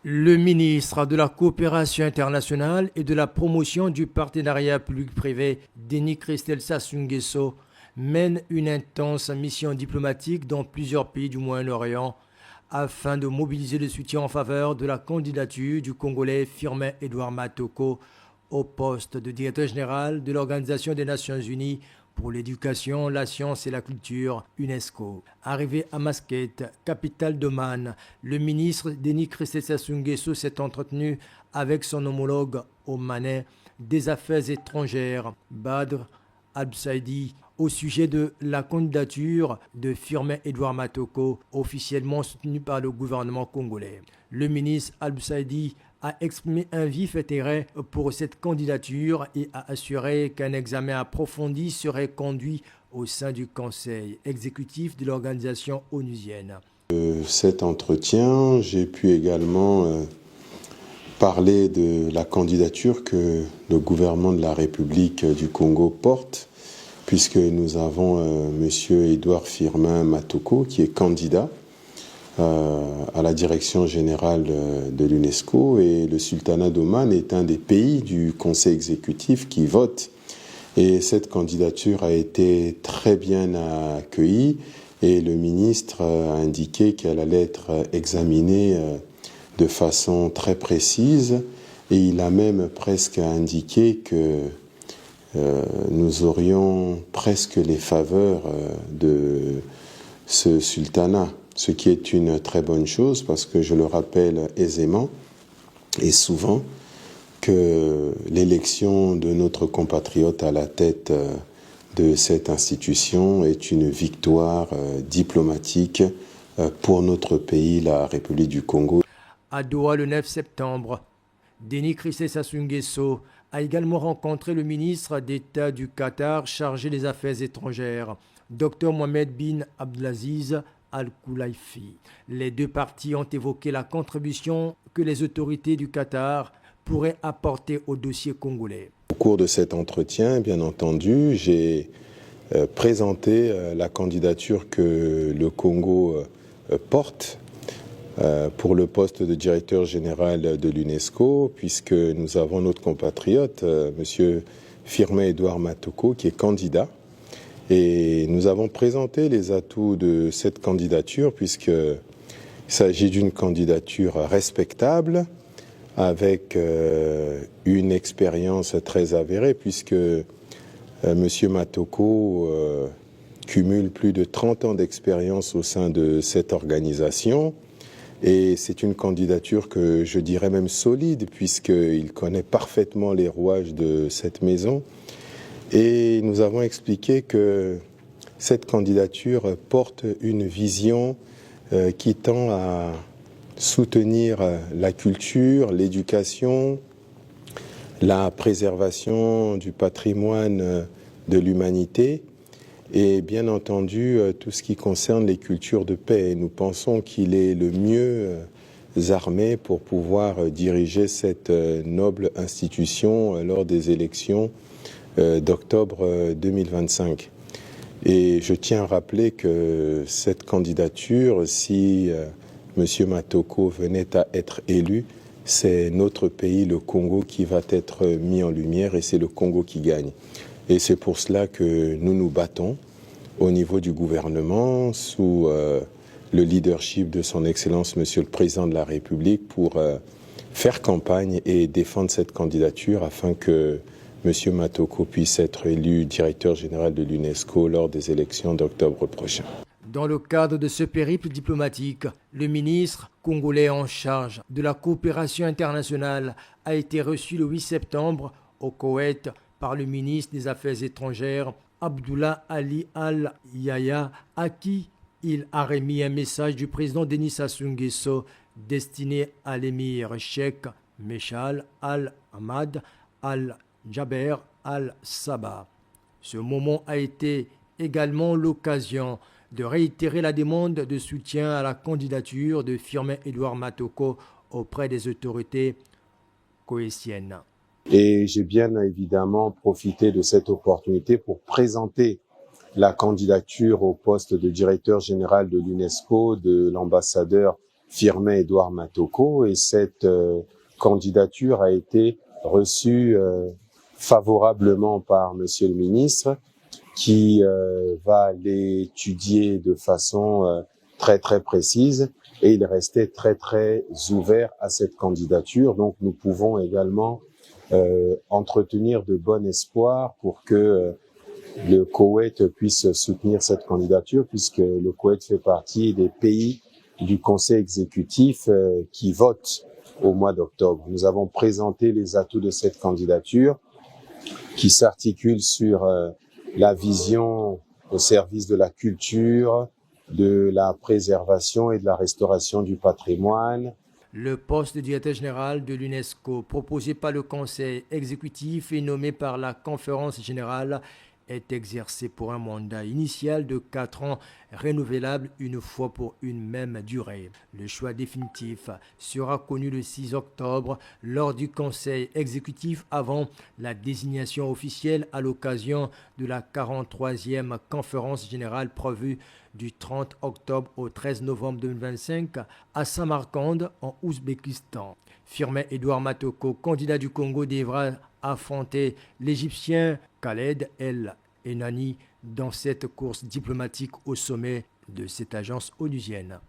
Le ministre de la Coopération internationale et de la promotion du partenariat public-privé, Denis Christel Sassou Nguesso, mène une intense mission diplomatique dans plusieurs pays du Moyen-Orient afin de mobiliser le soutien en faveur de la candidature du Congolais Firmin Edouard Matoko au poste de directeur général de l'Organisation des Nations Unies pour l'éducation, la science et la culture, UNESCO. Arrivé à Masquette, capitale d'Oman, le ministre Denis Christel Sassou Nguesso s'est entretenu avec son homologue omanais des Affaires étrangères, Badr Al-Saidi, au sujet de la candidature de Firmin Edouard Matoko, officiellement soutenu par le gouvernement congolais. Le ministre Al-Saidi a exprimé un vif intérêt pour cette candidature et a assuré qu'un examen approfondi serait conduit au sein du conseil exécutif de l'organisation onusienne. Cet entretien, j'ai pu également parler de la candidature que le gouvernement de la République du Congo porte, puisque nous avons monsieur Edouard Firmin Matoko qui est candidat à la direction générale de l'UNESCO, et le sultanat d'Oman est un des pays du conseil exécutif qui vote, et cette candidature a été très bien accueillie et le ministre a indiqué qu'elle allait être examinée de façon très précise, et il a même presque indiqué que nous aurions presque les faveurs de ce sultanat, ce qui est une très bonne chose parce que je le rappelle aisément et souvent que l'élection de notre compatriote à la tête de cette institution est une victoire diplomatique pour notre pays, la République du Congo. À Doha le 9 septembre, Denis Christel Sassou Nguesso a également rencontré le ministre d'État du Qatar chargé des Affaires étrangères, Dr Mohamed bin Abdelaziz Al-Khulaifi. Les deux parties ont évoqué la contribution que les autorités du Qatar pourraient apporter au dossier congolais. Au cours de cet entretien, bien entendu, j'ai présenté la candidature que le Congo porte pour le poste de directeur général de l'UNESCO, puisque nous avons notre compatriote, monsieur Firmin Edouard Matoko, qui est candidat. Et nous avons présenté les atouts de cette candidature, puisqu'il s'agit d'une candidature respectable, avec une expérience très avérée, puisque M. Matoko cumule plus de 30 ans d'expérience au sein de cette organisation. Et c'est une candidature que je dirais même solide, puisqu'il connaît parfaitement les rouages de cette maison. Et nous avons expliqué que cette candidature porte une vision qui tend à soutenir la culture, l'éducation, la préservation du patrimoine de l'humanité et bien entendu tout ce qui concerne les cultures de paix. Et nous pensons qu'il est le mieux armé pour pouvoir diriger cette noble institution lors des élections d'octobre 2025. Et je tiens à rappeler que cette candidature, si M. Matoko venait à être élu, c'est notre pays, le Congo, qui va être mis en lumière, et c'est le Congo qui gagne. Et c'est pour cela que nous nous battons au niveau du gouvernement, sous le leadership de son Excellence, Monsieur le Président de la République, pour faire campagne et défendre cette candidature afin que M. Matoko puisse être élu directeur général de l'UNESCO lors des élections d'octobre prochain. Dans le cadre de ce périple diplomatique, le ministre congolais en charge de la coopération internationale a été reçu le 8 septembre au Koweït par le ministre des Affaires étrangères Abdullah Ali Al-Yaya, à qui il a remis un message du président Denis Sassou Nguesso destiné à l'émir Cheikh Mechal Al-Hamad Al-Jaber Al-Sabah. Ce moment a été également l'occasion de réitérer la demande de soutien à la candidature de Firmin Edouard Matoko auprès des autorités koweïtiennes. Et j'ai bien évidemment profité de cette opportunité pour présenter la candidature au poste de directeur général de l'UNESCO de l'ambassadeur Firmin Edouard Matoko, et cette candidature a été reçue favorablement par Monsieur le ministre, qui va l'étudier de façon très très précise, et il restait très très ouvert à cette candidature. Donc nous pouvons également entretenir de bon espoir pour que le Koweït puisse soutenir cette candidature, puisque le Koweït fait partie des pays du Conseil exécutif qui votent au mois d'octobre. Nous avons présenté les atouts de cette candidature qui s'articule sur la vision au service de la culture, de la préservation et de la restauration du patrimoine. Le poste de directeur général de l'UNESCO, proposé par le Conseil exécutif et nommé par la Conférence générale, est exercé pour un mandat initial de 4 ans, renouvelable une fois pour une même durée. Le choix définitif sera connu le 6 octobre lors du Conseil exécutif avant la désignation officielle à l'occasion de la 43e conférence générale prévue du 30 octobre au 13 novembre 2025 à Samarcande en Ouzbékistan. Firmin Edouard Matoko, candidat du Congo, devra affronter l'Égyptien Khaled El Enani dans cette course diplomatique au sommet de cette agence onusienne.